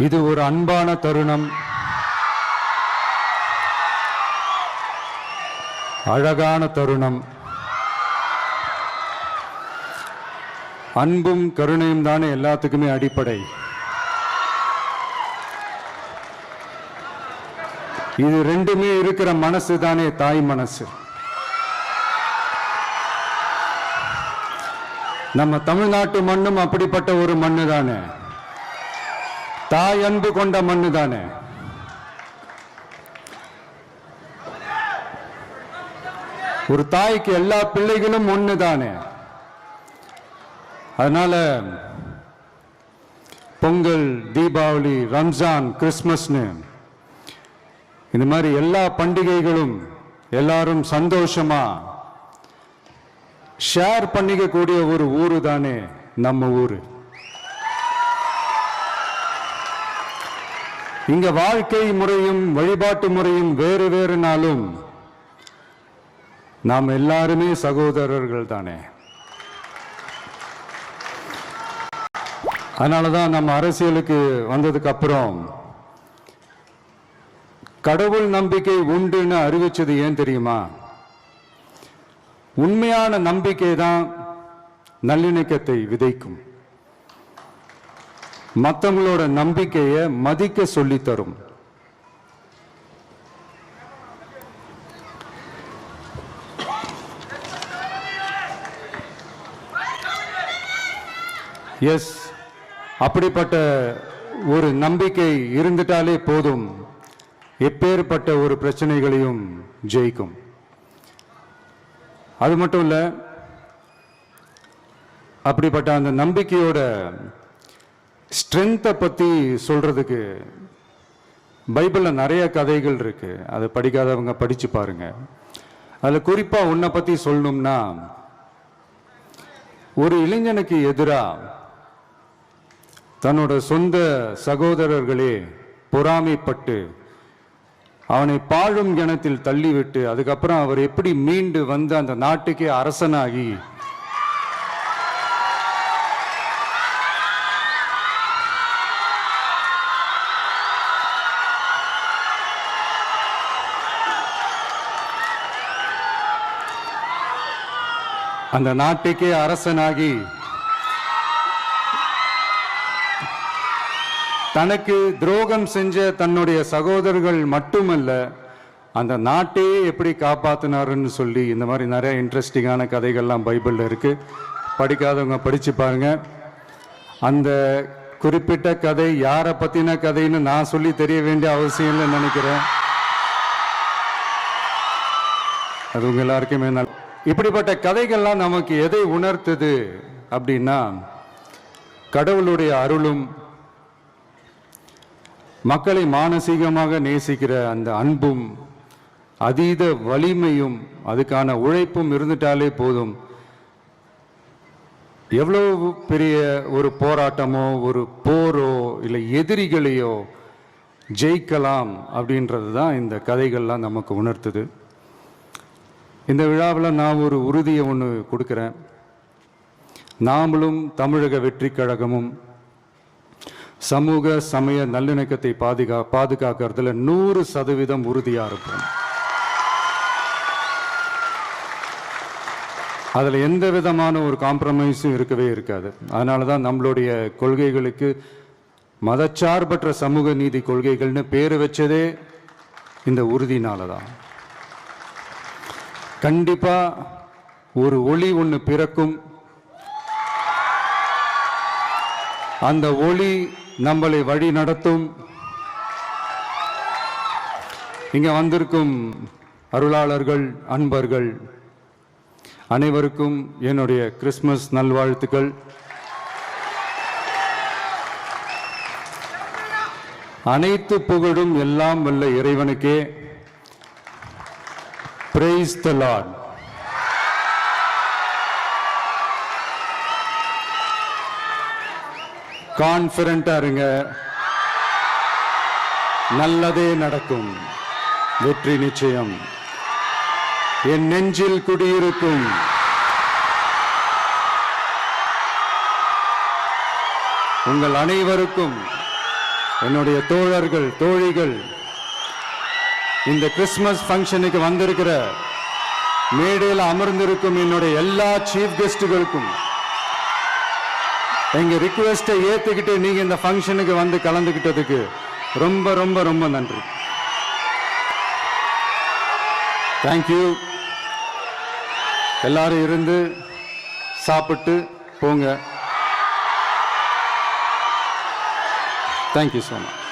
இது ஒரு அன்பான தருணம், அழகான தருணம். அன்பும் கருணையும் தானே எல்லாத்துக்குமே அடிப்படை. இது ரெண்டுமே இருக்கிற மனசு தானே தாய் மனசு. நம்ம தமிழ்நாட்டு மண்ணும் அப்படிப்பட்ட ஒரு மண்ணு தானே, தாய் அன்பு கொண்ட மண்ணு தானே. ஒரு தாய்க்கு எல்லா பிள்ளைகளும் ஒண்ணு தானே. அதனால பொங்கல், தீபாவளி, ரம்ஜான், கிறிஸ்துமஸ்னு இந்த மாதிரி எல்லா பண்டிகைகளும் எல்லாரும் சந்தோஷமா ஷேர் பண்ணிக்க கூடிய ஒரு ஊரு தானே நம்ம ஊரு. இங்க வாழ்க்கை முறையும் வழிபாட்டு முறையும் வேறு வேறுனாலும் நாம் எல்லாருமே சகோதரர்கள் தானே. அதனாலதான் நம்ம அரசியலுக்கு வந்ததுக்கு அப்புறம் கடவுள் நம்பிக்கை உண்டுன்னு அறிவிச்சது ஏன் தெரியுமா? உண்மையான நம்பிக்கை தான் நல்லிணக்கத்தை விதைக்கும், மற்றவங்களோட நம்பிக்கையை மதிக்க சொல்லி தரும். எஸ், அப்படிப்பட்ட ஒரு நம்பிக்கை இருந்துட்டாலே போதும், எப்பேற்பட்ட ஒரு பிரச்சனைகளையும் ஜெயிக்கும். அது மட்டும் இல்ல, அப்படிப்பட்ட அந்த நம்பிக்கையோட ஸ்ட்ரென்த்தை பத்தி சொல்றதுக்கு பைபிள்ல நிறைய கதைகள் இருக்கு. அதை படிக்காதவங்க படிச்சு பாருங்க. அதுல குறிப்பா உன்னை பத்தி சொல்லணும்னா, ஒரு இளைஞனுக்கு எதிராக தன்னோட சொந்த சகோதரர்களே பொறாமைப்பட்டு அவனை பாழும் கிணத்தில் தள்ளிவிட்டு அதுக்கப்புறம் அவர் எப்படி மீண்டு வந்து அந்த நாட்டுக்கே அரசனாகி அந்த நாட்டுக்கே அரசனாகி தனக்கு துரோகம் செஞ்ச தன்னுடைய சகோதரர்கள் மட்டுமல்ல, அந்த நாட்டையே எப்படி காப்பாத்தினாருன்னு சொல்லி இந்த மாதிரி நிறைய இன்ட்ரெஸ்டிங்கான கதைகள்லாம் பைபிள்ல இருக்கு. படிக்காதவங்க படிச்சு பாருங்க. அந்த குறிப்பிட்ட கதை யாரை பத்தின கதைன்னு நான் சொல்லி தெரிய வேண்டிய அவசியம் இல்லைன்னு நினைக்கிறேன். அது உங்க எல்லாருக்குமே இப்படிப்பட்ட கதைகள்லாம் நமக்கு எதை உணர்த்துது அப்படின்னா, கடவுளுடைய அருளும் மக்களை மானசீகமாக நேசிக்கிற அந்த அன்பும் அதீத வலிமையும் அதுக்கான உழைப்பும் இருந்துட்டாலே போதும், எவ்வளவு பெரிய ஒரு போராட்டமோ ஒரு போரோ இல்லை எதிரிகளையோ ஜெயிக்கலாம் அப்படின்றது தான் இந்த கதைகள்லாம் நமக்கு உணர்த்துது. இந்த விழாவில் நான் ஒரு உறுதியை ஒன்று கொடுக்குறேன். நாமளும் தமிழக வெற்றி கழகமும் சமூக சமய நல்லிணக்கத்தை பாதுகாக்கிறதுல 100% உறுதியா இருப்போம். அதுல எந்த விதமான ஒரு காம்ப்ரமைஸும் இருக்கவே இருக்காது. அதனாலதான் நம்மளுடைய கொள்கைகளுக்கு மதச்சார்பற்ற சமூக நீதி கொள்கைகள்னு பேரு வச்சதே இந்த உறுதினாலதான். கண்டிப்பா ஒரு ஒளி ஒன்று பிறக்கும். அந்த ஒளி நம்மளை வழி நடத்தும். இங்க வந்திருக்கும் அருளாளர்கள், அன்பர்கள் அனைவருக்கும் என்னுடைய கிறிஸ்துமஸ் நல்வாழ்த்துக்கள். அனைத்து புகழும் எல்லாம் வல்ல இறைவனுக்கே. Praise the Lord. கான்ஃபிடண்டா இருங்க, நல்லதே நடக்கும், வெற்றி நிச்சயம். என் நெஞ்சில் குடியிருக்கும் உங்கள் அனைவருக்கும் என்னுடைய தோழர்கள் தோழிகள், இந்த கிறிஸ்துமஸ் ஃபங்க்ஷனுக்கு வந்திருக்கிற மேடையில் அமர்ந்திருக்கும் என்னுடைய எல்லா சீஃப் கெஸ்டுகளுக்கும் எங்க ரிக்வெஸ்டை ஏத்துக்கிட்டு நீங்க இந்த ஃபங்க்ஷனுக்கு வந்து கலந்துக்கிட்டதுக்கு ரொம்ப ரொம்ப ரொம்ப நன்றி. தேங்க்யூ. எல்லாரும் இருந்து சாப்பிட்டு போங்க. Thank you so much.